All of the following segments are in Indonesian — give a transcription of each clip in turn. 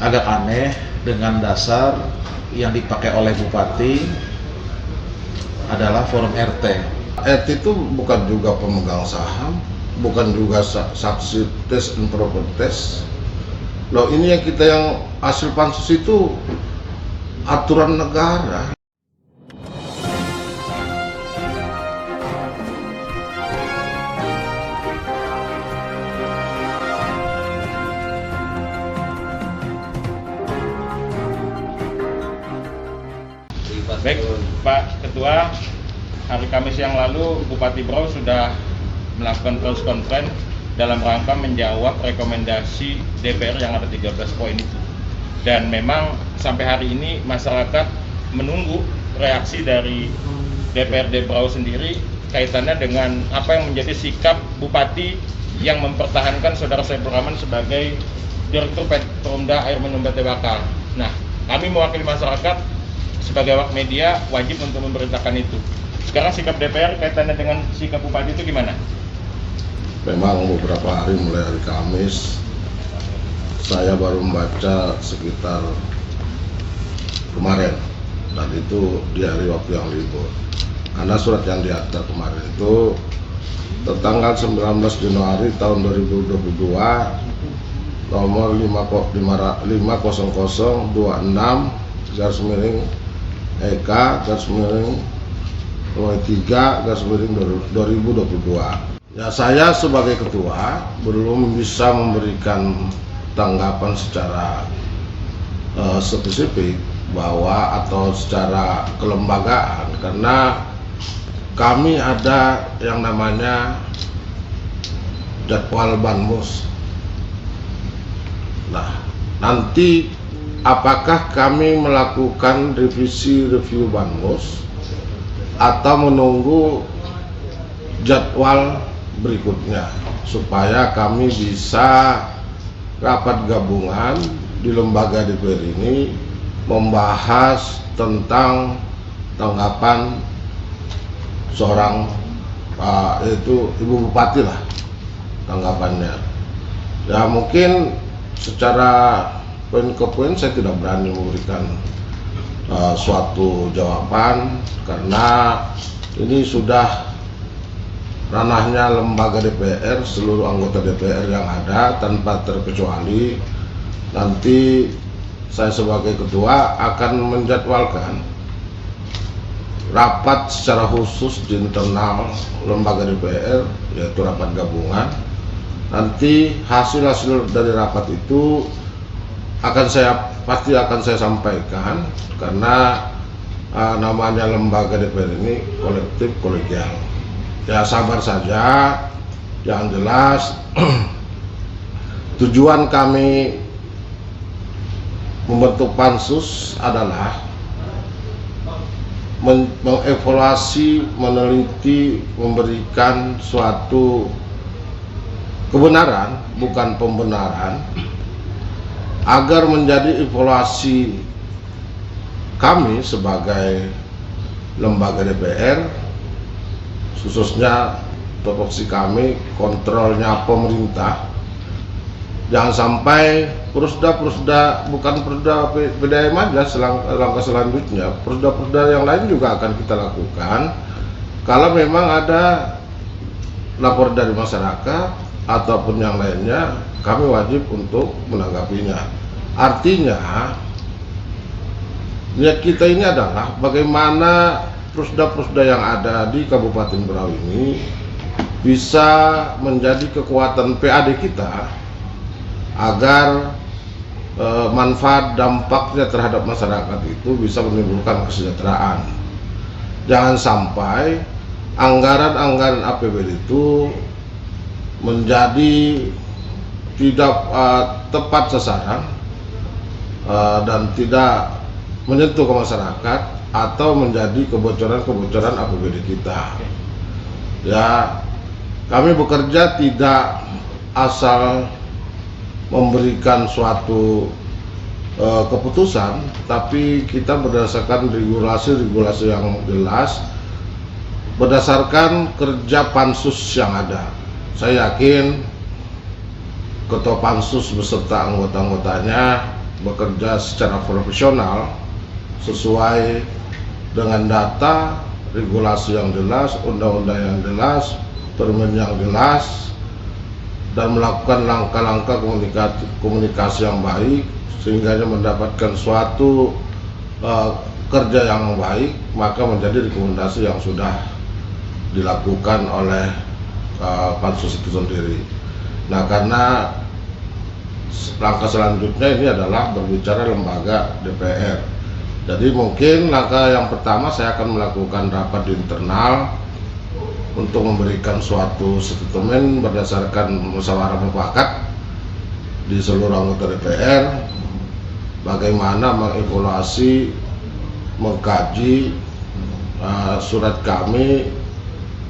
agak aneh dengan dasar yang dipakai oleh Bupati adalah forum RT. RT itu bukan juga pemegang saham, bukan juga saksi tes and proper test. Loh, ini yang kita yang hasil pansus itu aturan negara. Baik, Pak Ketua, hari Kamis yang lalu Bupati Berau sudah melakukan press conference dalam rangka menjawab rekomendasi DPR yang ada 13 poin itu. Dan memang sampai hari ini masyarakat menunggu reaksi dari DPRD Berau sendiri kaitannya dengan apa yang menjadi sikap Bupati yang mempertahankan Saudara Saiful Rahman sebagai Direktur Perumda Air Minum BT Bakal. Nah, kami mewakili masyarakat sebagai awak media wajib untuk memberitakan itu. Sekarang sikap DPR kaitannya dengan sikap Bupati itu gimana? Memang beberapa hari mulai hari Kamis saya baru membaca sekitar kemarin, dan itu di hari waktu yang libur. Karena surat yang diantar kemarin itu tertanggal 19 Januari tahun 2022 nomor 50026 garis miring EK garis miring 3 garis miring 2022. Ya, saya sebagai ketua belum bisa memberikan tanggapan secara spesifik bahwa atau secara kelembagaan, karena kami ada yang namanya jadwal Banmus. Nah, nanti apakah kami melakukan review Banmus atau menunggu jadwal berikutnya supaya kami bisa rapat gabungan di lembaga DPR ini membahas tentang tanggapan seorang yaitu Ibu Bupati lah, tanggapannya. Ya, mungkin secara poin ke poin saya tidak berani memberikan suatu jawaban karena ini sudah ranahnya lembaga DPR, seluruh anggota DPR yang ada tanpa terkecuali. Nanti saya sebagai ketua akan menjadwalkan rapat secara khusus di internal lembaga DPR, yaitu rapat gabungan. Nanti hasil-hasil dari rapat itu pasti akan saya sampaikan, karena namanya lembaga DPR ini kolektif kolegial. Ya, sabar saja. Yang jelas tujuan kami membentuk pansus adalah mengevaluasi, meneliti, memberikan suatu kebenaran, bukan pembenaran, agar menjadi evaluasi kami sebagai lembaga DPR, khususnya tupoksi kami, kontrolnya pemerintah. Jangan sampai perusda, bukan perusda PDAM aja, langkah selanjutnya perusda yang lain juga akan kita lakukan. Kalau memang ada lapor dari masyarakat ataupun yang lainnya, kami wajib untuk menanggapinya. Artinya niat kita ini adalah bagaimana perusda yang ada di Kabupaten Berau ini bisa menjadi kekuatan PAD kita agar manfaat dampaknya terhadap masyarakat itu bisa menimbulkan kesejahteraan. Jangan sampai anggaran APBD itu menjadi tidak tepat sasaran dan tidak menyentuh ke masyarakat atau menjadi kebocoran APBD kita. Ya, kami bekerja tidak asal memberikan suatu keputusan, tapi kita berdasarkan regulasi yang jelas, berdasarkan kerja pansus yang ada. Saya yakin Ketua Pansus beserta anggota-anggotanya bekerja secara profesional sesuai dengan data, regulasi yang jelas, undang-undang yang jelas, permen yang jelas, dan melakukan langkah-langkah komunikasi yang baik sehingga mendapatkan suatu kerja yang baik, maka menjadi rekomendasi yang sudah dilakukan oleh pansus itu sendiri. Nah, karena langkah selanjutnya ini adalah berbicara lembaga DPR. Jadi mungkin langkah yang pertama saya akan melakukan rapat di internal untuk memberikan suatu statement berdasarkan musyawarah mufakat di seluruh anggota DPR, bagaimana mengevaluasi, mengkaji surat kami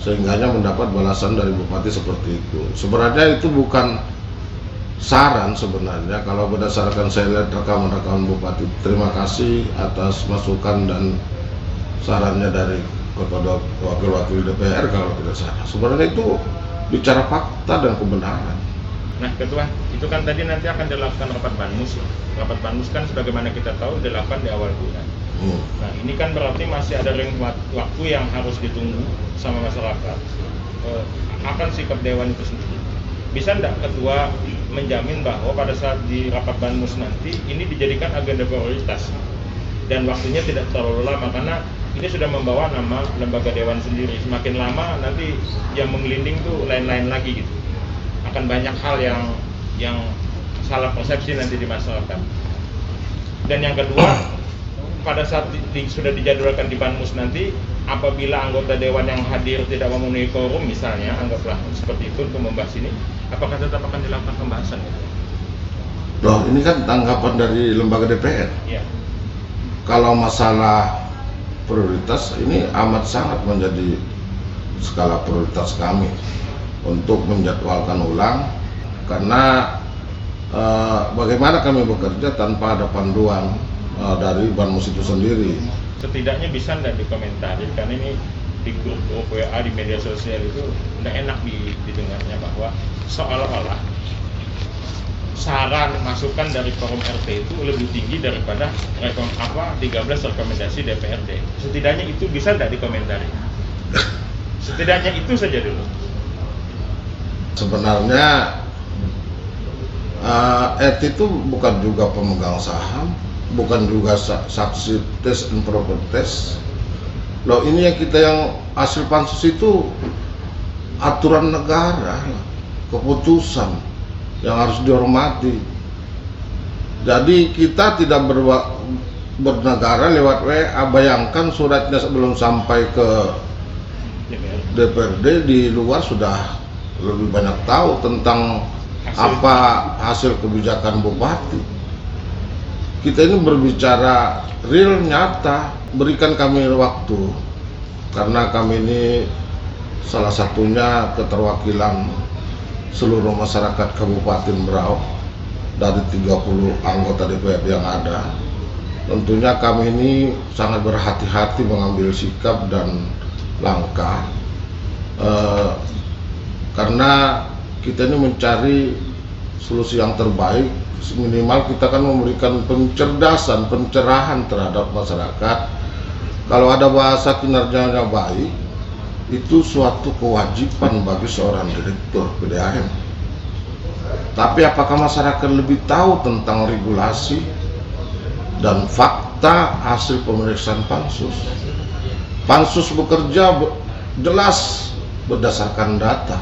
sehingga mendapat balasan dari Bupati seperti itu. Sebenarnya itu bukan saran sebenarnya, kalau berdasarkan saya lihat rekaman-rekaman Bupati. Terima kasih atas masukan dan sarannya dari kepada wakil-wakil DPR kalau tidak salah. Sebenarnya itu bicara fakta dan kebenaran. Nah, Ketua, itu kan tadi nanti akan dilakukan rapat Banmus. Rapat Banmus kan sebagaimana kita tahu dilakukan di awal bulan. Nah, ini kan berarti masih ada waktu yang harus ditunggu sama masyarakat akan sikap Dewan itu sendiri. Bisa tidak Ketua menjamin bahwa pada saat di rapat Banmus nanti ini dijadikan agenda prioritas dan waktunya tidak terlalu lama, karena ini sudah membawa nama lembaga Dewan sendiri. Semakin lama nanti yang menggelinding tuh lain-lain lagi gitu. Akan banyak hal yang salah persepsi nanti di masyarakat. Dan yang kedua, pada saat sudah dijadwalkan di Banmus nanti, apabila anggota Dewan yang hadir tidak memenuhi quorum misalnya, anggaplah seperti itu untuk membahas ini, apakah tetap akan dilakukan pembahasan? Loh, ini kan tanggapan dari lembaga DPR. Iya. Kalau masalah prioritas ini amat sangat menjadi skala prioritas kami untuk menjadwalkan ulang, karena bagaimana kami bekerja tanpa ada panduan dari Banmus itu sendiri. Setidaknya bisa tidak dikomentari, karena ini di grup WA di media sosial itu tidak enak didengarnya bahwa seolah-olah saran masukan dari forum RT itu lebih tinggi daripada 13 rekomendasi DPRD. Setidaknya itu bisa tidak dikomentari. Setidaknya itu saja dulu. Sebenarnya RT itu bukan juga pemegang saham, bukan juga saksi tes and proper test. Loh, ini yang kita yang hasil pansus itu aturan negara, keputusan yang harus dihormati. Jadi kita tidak bernegara lewat WA. Bayangkan suratnya sebelum sampai ke DPRD di luar sudah lebih banyak tahu tentang apa hasil kebijakan Bupati. Kita ini berbicara real, nyata. Berikan kami waktu, karena kami ini salah satunya keterwakilan seluruh masyarakat Kabupaten Berau dari 30 anggota DPRD yang ada. Tentunya kami ini sangat berhati-hati mengambil sikap dan langkah, karena kita ini mencari solusi yang terbaik. Minimal kita kan memberikan pencerdasan, pencerahan terhadap masyarakat. Kalau ada bahasa kinerjanya baik, itu suatu kewajiban bagi seorang direktur PDAM. Tapi apakah masyarakat lebih tahu tentang regulasi dan fakta hasil pemeriksaan pansus? Pansus bekerja jelas berdasarkan data,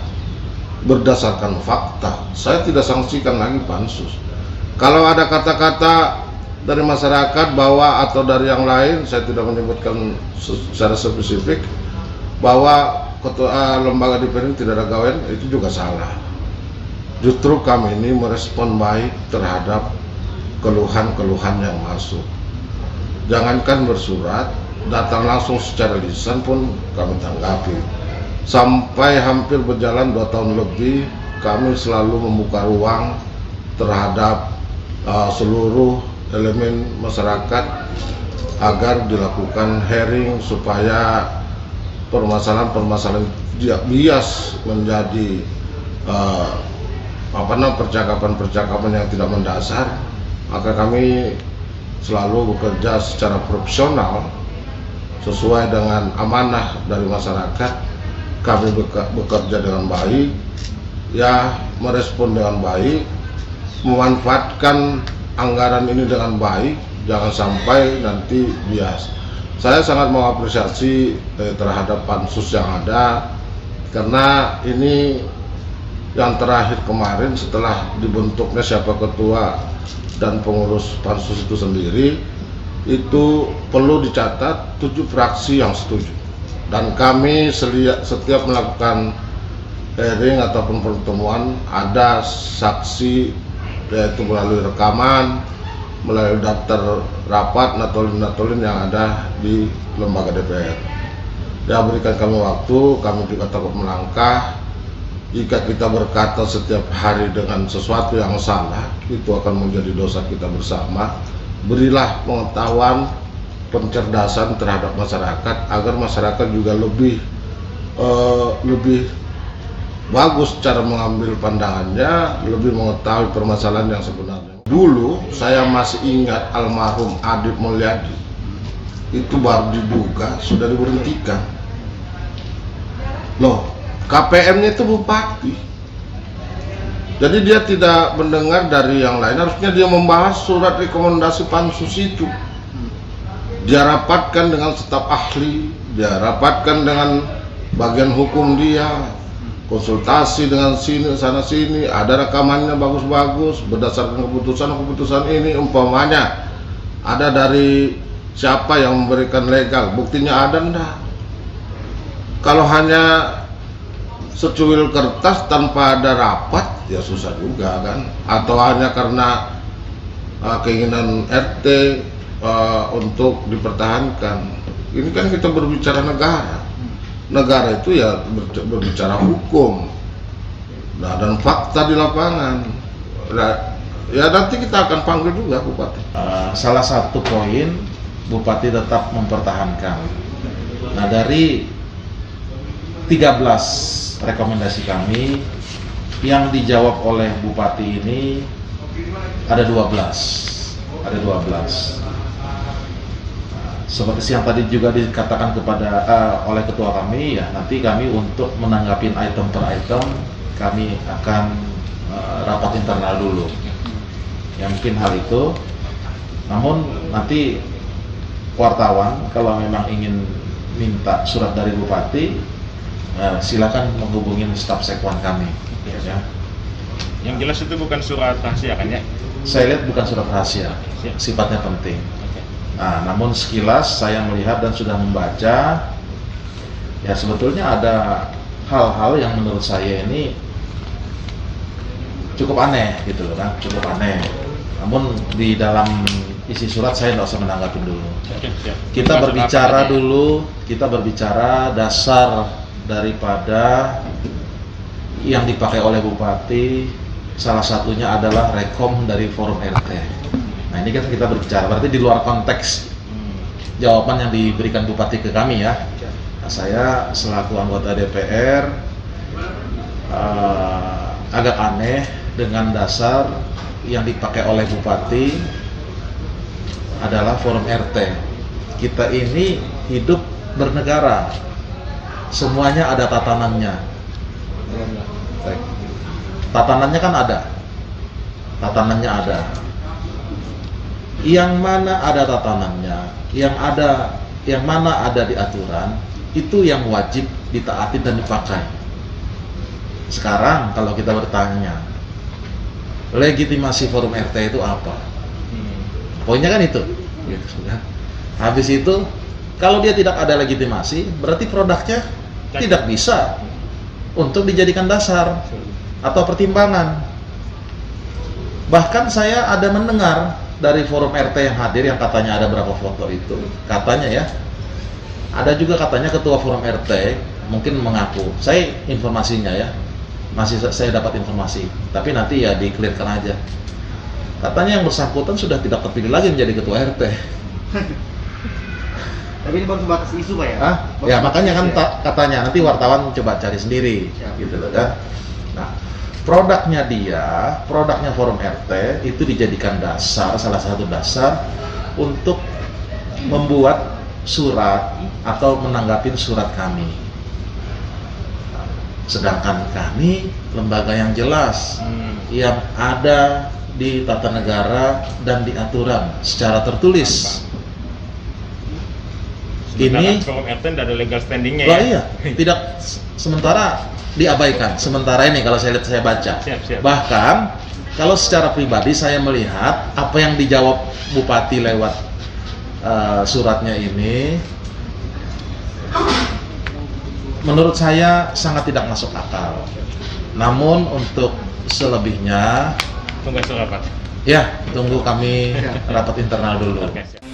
berdasarkan fakta. Saya tidak sanksikan lagi pansus. Kalau ada kata-kata dari masyarakat bahwa atau dari yang lain, saya tidak menyebutkan secara spesifik, bahwa ketua lembaga DPR ini tidak ada gawean, itu juga salah. Justru kami ini merespon baik terhadap keluhan-keluhan yang masuk. Jangankan bersurat, datang langsung secara lisan pun kami tanggapi. Sampai hampir berjalan 2 tahun lebih, kami selalu membuka ruang terhadap seluruh elemen masyarakat agar dilakukan hearing supaya permasalahan-permasalahan bias menjadi percakapan-percakapan yang tidak mendasar maka kami selalu bekerja secara profesional sesuai dengan amanah dari masyarakat. Kami bekerja dengan baik, ya merespon dengan baik, memanfaatkan anggaran ini dengan baik, jangan sampai nanti bias. Saya sangat mengapresiasi terhadap pansus yang ada, karena ini yang terakhir kemarin setelah dibentuknya siapa ketua dan pengurus pansus itu sendiri, itu perlu dicatat 7 fraksi yang setuju. Dan kami setiap melakukan hearing ataupun pertemuan ada saksi, yaitu melalui rekaman, melalui daftar rapat, natolin yang ada di lembaga DPR. Ya, berikan kami waktu, kami juga takut melangkah. Jika kita berkata setiap hari dengan sesuatu yang salah, itu akan menjadi dosa kita bersama. Berilah pengetahuan, pencerdasan terhadap masyarakat, agar masyarakat juga lebih bagus cara mengambil pandangannya, lebih mengetahui permasalahan yang sebenarnya. Dulu saya masih ingat almarhum Adib Mulyadi, itu baru diduga sudah diberhentikan. Loh, KPM-nya itu bupati. Jadi dia tidak mendengar dari yang lain, harusnya dia membahas surat rekomendasi pansus itu. Dia rapatkan dengan staf ahli, dia rapatkan dengan bagian hukum dia, konsultasi dengan sini sana sini, ada rekamannya bagus-bagus berdasarkan keputusan ini, umpamanya ada dari siapa yang memberikan legal, buktinya ada enggak? Kalau hanya secuil kertas tanpa ada rapat, ya susah juga kan? Atau hanya karena keinginan RT untuk dipertahankan. Ini kan kita berbicara negara. Negara itu ya berbicara hukum, nah, dan fakta di lapangan. Nah, ya nanti kita akan panggil juga Bupati. Salah satu poin Bupati tetap mempertahankan. Nah, dari 13 rekomendasi kami yang dijawab oleh Bupati ini ada 12. Seperti yang tadi juga dikatakan oleh ketua kami, ya nanti kami untuk menanggapi item per item kami akan rapat internal dulu. Ya mungkin hal itu. Namun nanti wartawan kalau memang ingin minta surat dari Bupati, silakan menghubungi staf sekwan kami. Ya. Yang jelas itu bukan surat rahasia kan ya? Saya lihat bukan surat rahasia, sifatnya penting. Nah, namun sekilas saya melihat dan sudah membaca, ya sebetulnya ada hal-hal yang menurut saya ini cukup aneh gitu loh kan, cukup aneh. Namun di dalam isi surat saya tidak usah menanggapi dulu. Kita berbicara dulu, kita berbicara dasar daripada yang dipakai oleh Bupati, salah satunya adalah rekom dari forum RT. Nah ini kan kita berbicara, berarti di luar konteks jawaban yang diberikan Bupati ke kami ya. Nah, saya selaku anggota DPR agak aneh dengan dasar yang dipakai oleh Bupati adalah forum RT. Kita ini hidup bernegara, semuanya ada tatanannya. Tatanannya kan ada, tatanannya ada. Yang mana ada tatanannya, yang mana ada di aturan, itu yang wajib ditaati dan dipakai. Sekarang kalau kita bertanya, legitimasi forum RT itu apa? Poinnya kan itu. Habis itu, kalau dia tidak ada legitimasi, berarti produknya tidak bisa untuk dijadikan dasar atau pertimbangan. Bahkan saya ada mendengar dari forum RT yang hadir, yang katanya ada berapa foto itu, katanya ya, ada juga katanya ketua forum RT mungkin mengaku, saya informasinya ya, masih saya dapat informasi, tapi nanti ya di-clearkan aja. Katanya yang bersangkutan sudah tidak terpilih lagi menjadi ketua RT. Tapi ini baru sebatas isu Pak ya? Ya makanya kan katanya, nanti wartawan coba cari sendiri, gitu loh kan. Nah, produknya produknya Forum RT itu dijadikan dasar, salah satu dasar untuk membuat surat atau menanggapi surat kami. Sedangkan kami lembaga yang jelas, yang ada di tata negara dan di aturan secara tertulis. Ini Forum RT tidak ada legal standingnya. Wah, iya, tidak, sementara diabaikan. Sementara ini kalau saya lihat, saya baca. Siap. Bahkan kalau secara pribadi saya melihat apa yang dijawab Bupati lewat suratnya ini, menurut saya sangat tidak masuk akal. Namun untuk selebihnya, Tunggu hasil rapat. ya tunggu kami rapat internal dulu. Oke, siap.